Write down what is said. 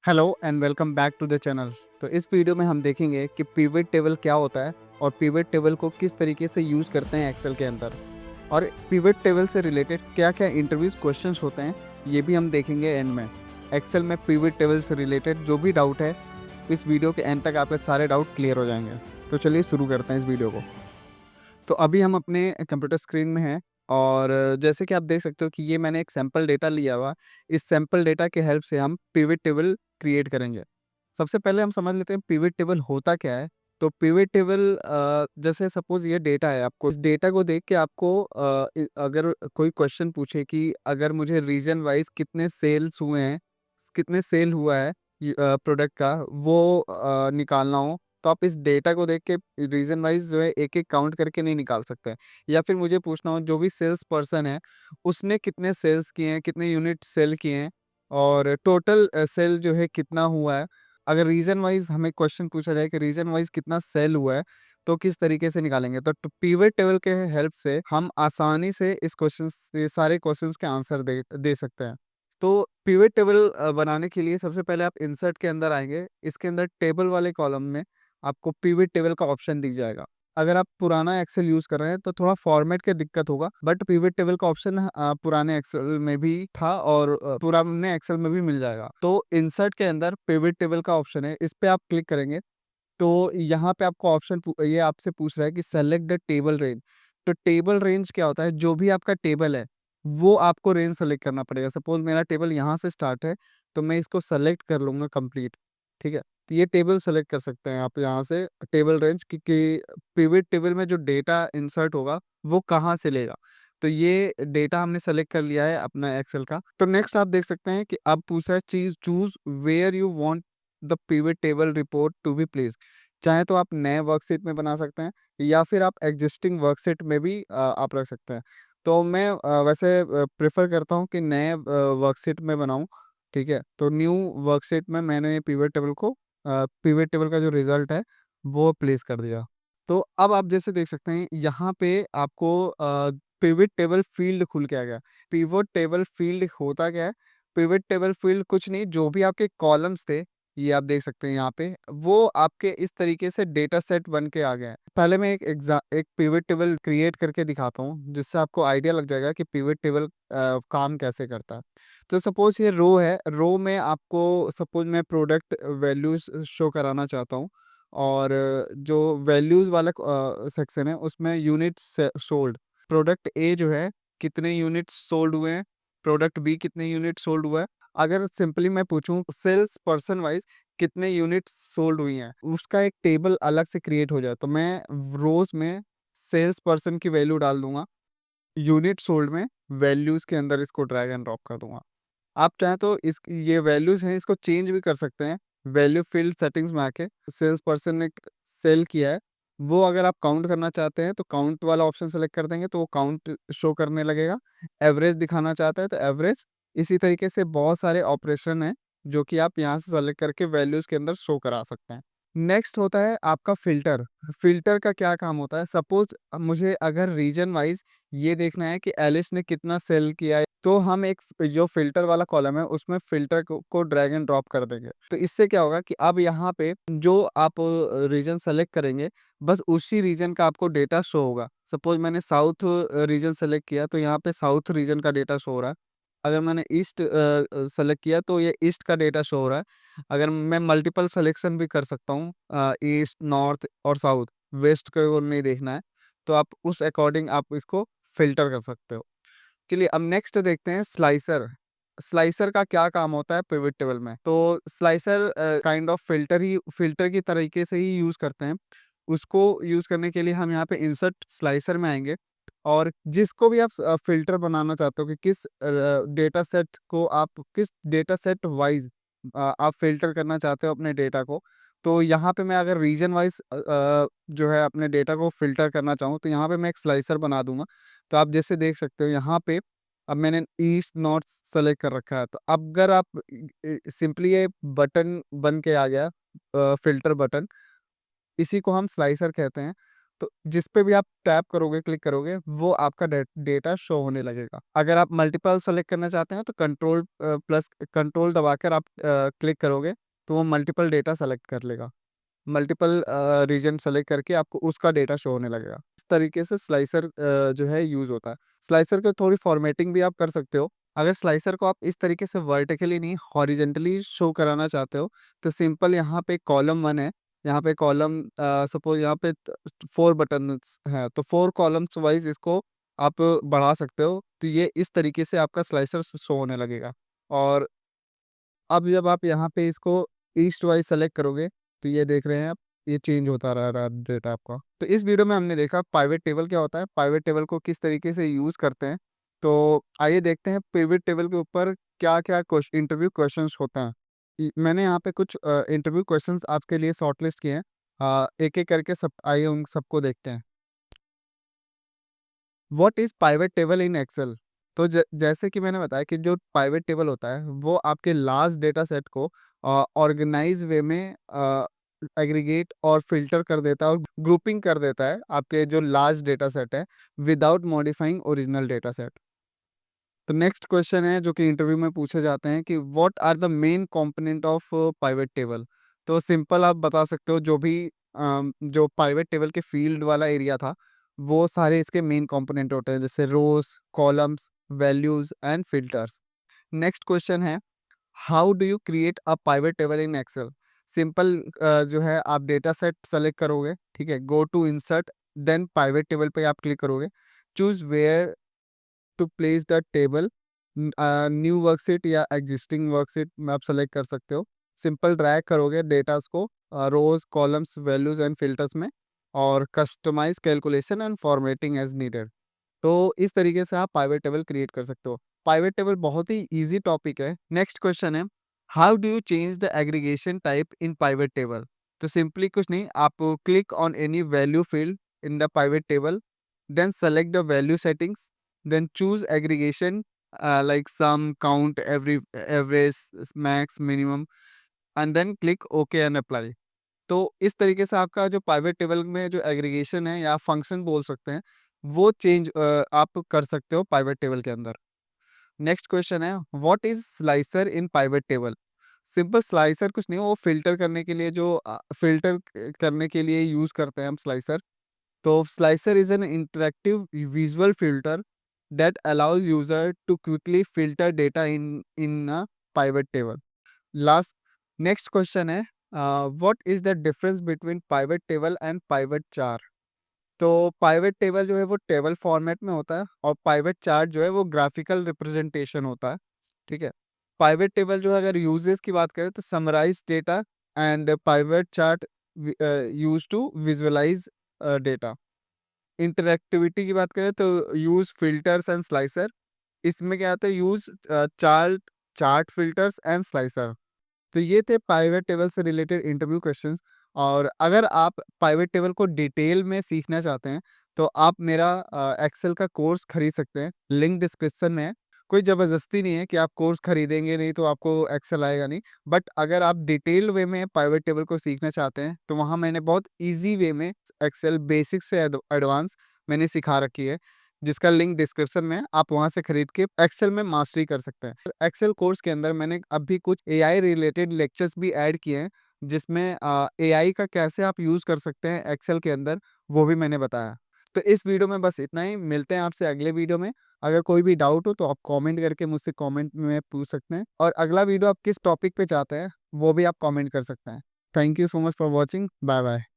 Hello and welcome back to the channel. तो इस video में हम देखेंगे कि पिवट टेबल क्या होता है और पिवट टेबल को किस तरीके से यूज़ करते हैं एक्सेल के अंदर, और पिवट टेबल से रिलेटेड क्या क्या इंटरव्यूज क्वेश्चंस होते हैं ये भी हम देखेंगे एंड में। एक्सेल में पिवट टेबल से रिलेटेड जो भी डाउट है, इस वीडियो के एंड तक आपके सारे डाउट क्लियर हो जाएंगे। तो चलिए शुरू करते हैं इस वीडियो को। तो अभी हम अपने कंप्यूटर स्क्रीन में हैं, और जैसे कि आप देख सकते हो कि ये मैंने एक सैंपल डेटा लिया हुआ। इस सैंपल डेटा के हेल्प से हम पिवट टेबल क्रिएट करेंगे। सबसे पहले हम समझ लेते हैं पिवट टेबल होता क्या है। तो पिवट टेबल जैसे सपोज ये डेटा है, आपको इस डेटा को देख के आपको अगर कोई क्वेश्चन पूछे कि अगर मुझे रीजन वाइज कितने सेल्स हुए हैं, कितने सेल हुआ है प्रोडक्ट का, वो निकालना हो, तो आप इस डेटा को देख के रीजन वाइज जो है एक एक काउंट करके नहीं निकाल सकते। या फिर मुझे पूछना हो जो भी सेल्स पर्सन है उसने कितने सेल्स किए हैं, कितने यूनिट सेल किए हैं, और टोटल सेल जो है कितना हुआ है। अगर रीजन वाइज हमें क्वेश्चन पूछा जाए कि रीजन वाइज कितना सेल हुआ है, तो किस तरीके से निकालेंगे। तो पिवट टेबल के हेल्प से हम आसानी से इस क्वेश्चन सारे क्वेश्चंस के आंसर दे दे सकते हैं। तो पिवट टेबल बनाने के लिए सबसे पहले आप इंसर्ट के अंदर आएंगे। इसके अंदर टेबल वाले कॉलम में आपको पिवट टेबल का ऑप्शन दिख जाएगा। अगर आप पुराना एक्सेल यूज कर रहे हैं तो थोड़ा फॉर्मेट की दिक्कत होगा, बट पिवट टेबल का ऑप्शन पुराने एक्सेल में भी था और पुराने एक्सेल में भी मिल जाएगा। तो इंसर्ट के अंदर पिवट टेबल का ऑप्शन है, इस पे आप क्लिक करेंगे तो यहाँ पे आपको ऑप्शन ये आपसे पूछ रहा है कि सेलेक्ट द टेबल रेंज। तो टेबल रेंज क्या होता है, जो भी आपका टेबल है वो आपको रेंज सेलेक्ट करना पड़ेगा। सपोज मेरा टेबल यहाँ से स्टार्ट है, तो मैं इसको सेलेक्ट कर लूंगा कंप्लीट। ठीक है, तो ये टेबल सेलेक्ट कर सकते हैं आप यहाँ से टेबल रेंज कि पिवट टेबल में जो डेटा इंसर्ट होगा वो कहाँ से लेगा। तो ये डेटा हमने सेलेक्ट कर लिया है अपना एक्सेल का। तो नेक्स्ट आप देख सकते हैं कि अब पूछ रहा है चीज choose where you want the pivot table report to be place. चाहे तो आप नए वर्कशीट में बना सकते हैं या फिर आप एग्जिस्टिंग वर्कशीट में भी आप रख सकते हैं। तो मैं वैसे प्रेफर करता हूँ कि नए वर्कशीट में बनाऊँ। ठीक है, तो न्यू वर्कशीट में मैंने पिवट टेबल को पिवट टेबल का जो रिजल्ट है वो प्लेस कर दिया। तो अब आप जैसे देख सकते हैं यहाँ पे आपको पिवट टेबल फील्ड खुल के आ गया। पिवट टेबल फील्ड होता क्या है, पिवट टेबल फील्ड कुछ नहीं, जो भी आपके कॉलम्स थे ये आप देख सकते हैं यहाँ पे, वो आपके इस तरीके से डेटा सेट बन के आ गया है। पहले मैं एक पिवट टेबल क्रिएट करके दिखाता हूँ जिससे आपको आइडिया लग जाएगा कि पिवट टेबल काम कैसे करता है। तो सपोज ये रो है, रो में आपको सपोज मैं प्रोडक्ट वैल्यूज शो कराना चाहता हूँ, और जो वैल्यूज वाला सेक्शन है उसमें यूनिट सोल्ड, प्रोडक्ट ए जो है कितने यूनिट सोल्ड हुए हैं, प्रोडक्ट बी कितने यूनिट सोल्ड हुआ है। अगर सिंपली मैं पूछूं सेल्स पर्सन वाइज कितने यूनिट सोल्ड हुई हैं, उसका एक टेबल अलग से क्रिएट हो जाए, तो मैं रोज में सेल्स पर्सन की वैल्यू डाल दूंगा, यूनिट सोल्ड में वैल्यूज के अंदर इसको ड्रैग एंड ड्रॉप कर दूंगा। आप चाहें तो इस ये वैल्यूज हैं इसको चेंज भी कर सकते हैं। वैल्यू फील्ड सेटिंग्स में आके सेल्स पर्सन ने सेल किया है, वो अगर आप काउंट करना चाहते हैं तो काउंट वाला ऑप्शन सेलेक्ट कर देंगे तो वो काउंट शो करने लगेगा। एवरेज दिखाना चाहता है तो एवरेज। इसी तरीके से बहुत सारे ऑपरेशन हैं जो कि आप यहाँ से सेलेक्ट करके वैल्यूज के अंदर शो करा सकते हैं। नेक्स्ट होता है आपका फिल्टर। फिल्टर का क्या काम होता है, सपोज मुझे अगर रीजन वाइज ये देखना है कि एलिस ने कितना सेल किया है, तो हम एक जो फिल्टर वाला कॉलम है उसमें फिल्टर को ड्रैग एंड ड्रॉप कर देंगे। तो इससे क्या होगा कि अब यहाँ पे जो आप रीजन सेलेक्ट करेंगे बस उसी रीजन का आपको डेटा शो होगा। सपोज मैंने साउथ रीजन सेलेक्ट किया तो यहाँ पे साउथ रीजन का डेटा शो हो रहा है। अगर मैंने ईस्ट सेलेक्ट किया तो ये ईस्ट का डेटा शो हो रहा है। अगर मैं मल्टीपल सिलेक्शन भी कर सकता हूँ, ईस्ट नॉर्थ और साउथ, वेस्ट को नहीं देखना है, तो आप उस अकॉर्डिंग आप इसको फिल्टर कर सकते हो। चलिए अब नेक्स्ट देखते हैं स्लाइसर। स्लाइसर का क्या काम होता है पिवट टेबल में। तो स्लाइसर काइंड ऑफ फिल्टर की तरीके से ही यूज करते हैं। उसको यूज करने के लिए हम यहाँ पे इंसर्ट स्लाइसर में आएंगे, और जिसको भी आप फिल्टर बनाना चाहते हो कि किस डेटा सेट को आप किस डेटा सेट वाइज आप फिल्टर करना चाहते हो अपने डेटा को। तो यहाँ पे मैं अगर रीजन वाइज जो है अपने डेटा को फिल्टर करना चाहूँ तो यहाँ पे मैं एक स्लाइसर बना दूंगा। तो आप जैसे देख सकते हो यहाँ पे अब मैंने ईस्ट नॉर्थ सेलेक्ट कर रखा है। तो अब अगर आप सिंपली ये बटन बन के आ गया फिल्टर बटन, इसी को हम स्लाइसर कहते हैं। तो जिस पे भी आप टैप करोगे, क्लिक करोगे, वो आपका डेटा शो होने लगेगा। अगर आप मल्टीपल सेलेक्ट करना चाहते हैं तो कंट्रोल प्लस कंट्रोल दबाकर आप क्लिक करोगे तो वो मल्टीपल डेटा सेलेक्ट कर लेगा। मल्टीपल रीजन सेलेक्ट करके आपको उसका डेटा शो होने लगेगा। इस तरीके से स्लाइसर जो है यूज़ होता है। स्लाइसर को थोड़ी फॉर्मेटिंग भी आप कर सकते हो। अगर स्लाइसर को आप इस तरीके से वर्टिकली नहीं हॉरिजेंटली शो कराना चाहते हो तो सिंपल यहाँ पे कॉलम 1 है, यहाँ पे कॉलम सपोज़ यहाँ पे 4 बटन्स हैं, तो 4 कॉलम्स वाइज़ इसको आप बढ़ा सकते हो। तो ये इस तरीके से आपका स्लाइसर शो होने लगेगा। और अब जब आप यहाँ पे इसको ईस्ट वाइज सेलेक्ट करोगे तो ये देख रहे हैं आप, ये चेंज होता रह रहा है डेटा आपका। तो इस वीडियो में हमने देखा पाइवेट टेबल क्या होता है, पाइवेट टेबल को किस तरीके से यूज़ करते हैं। तो आइए देखते हैं पिवट टेबल के ऊपर क्या क्या इंटरव्यू क्वेश्चंस होते हैं। मैंने यहाँ पे कुछ इंटरव्यू क्वेश्चंस आपके लिए शॉर्टलिस्ट किए हैं, एक एक करके सब आइए उन सबको देखते हैं। What is pivot table in Excel. तो जैसे कि मैंने बताया कि जो पाइवेट टेबल होता है वो आपके लार्ज डेटा सेट को ऑर्गेनाइज वे में एग्रीगेट और फिल्टर कर देता है और ग्रुपिंग कर देता है आपके जो लार्ज डेटा सेट है without modifying original data set. तो नेक्स्ट क्वेश्चन है जो कि इंटरव्यू में पूछे जाते हैं कि what are the main component of pivot table. तो सिंपल आप बता सकते हो जो भी जो पाइवेट टेबल के फील्ड वाला एरिया था वो सारे इसके मेन कंपोनेंट होते हैं, जैसे rows, columns, values and filters. Next question है how do you create a pivot table in Excel. Simple जो है आप डेटा सेट सेलेक्ट करोगे, ठीक है, go to insert, then pivot table पे आप क्लिक करोगे, choose where to place the table, new worksheet या एग्जिस्टिंग वर्कशीट में आप सेलेक्ट कर सकते हो। सिंपल ड्रैग करोगे डेटास को rows, columns, values and filters में, और customize calculation and formatting as needed. तो इस तरीके से आप पाइवेट टेबल क्रिएट कर सकते हो। पाइवेट टेबल बहुत ही इजी टॉपिक है। नेक्स्ट क्वेश्चन है how do you change the aggregation type in pivot table. तो सिंपली कुछ नहीं, आप click on any value field in the pivot table, then select the value settings, then choose aggregation like sum, count, average, max, minimum, and then click OK and apply। तो इस तरीके से आपका जो पाइवेट टेबल में जो aggregation है या फंक्शन बोल सकते हैं वो चेंज आप कर सकते हो पाइवेट टेबल के अंदर। नेक्स्ट क्वेश्चन है what is slicer in pivot table. Simple slicer कुछ नहीं, वो फिल्टर करने के लिए जो फिल्टर करने के लिए यूज करते हैं हम स्लाइसर। तो slicer is an interactive visual filter that allows user to quickly filter data in a pivot table। Last, next question है what is the difference between pivot table and pivot chart। तो pivot table जो है वो table format में होता है और pivot chart जो है वो ग्राफिकल रिप्रेजेंटेशन होता है, ठीक है। पाइवेट टेबल जो है अगर यूजेस की बात करें तो summarize data, and pivot chart use to visualize data. Interactivity की बात करें तो यूज फिल्टर्स एंड स्लाइसर, इसमें क्या आता है use chart chart filters and slicer. तो ये थे पाइवेट टेबल से रिलेटेड इंटरव्यू क्वेश्चंस। और अगर आप पाइवेट टेबल को डिटेल में सीखना चाहते हैं तो आप मेरा एक्सेल का कोर्स खरीद सकते हैं, लिंक डिस्क्रिप्शन में है। कोई ज़बरदस्ती नहीं है कि आप कोर्स खरीदेंगे नहीं तो आपको एक्सेल आएगा नहीं, बट अगर आप डिटेल वे में पाइवेट टेबल को सीखना चाहते हैं तो वहाँ मैंने बहुत ईजी वे में एक्सेल बेसिक से एडवांस मैंने सिखा रखी है, जिसका लिंक डिस्क्रिप्शन में है। आप वहां से खरीद के एक्सेल में मास्टरी कर सकते हैं। एक्सेल कोर्स के अंदर मैंने अभी कुछ एआई रिलेटेड लेक्चर्स भी ऐड किए हैं, जिसमें एआई का कैसे आप यूज़ कर सकते हैं एक्सेल के अंदर, वो भी मैंने बताया। तो इस वीडियो में बस इतना ही, मिलते हैं आपसे अगले वीडियो में। अगर कोई भी डाउट हो तो आप कमेंट करके मुझसे कमेंट में पूछ सकते हैं, और अगला वीडियो आप किस टॉपिक पे चाहते हैं वो भी आप कमेंट कर सकते हैं। Thank you so much for watching, bye bye.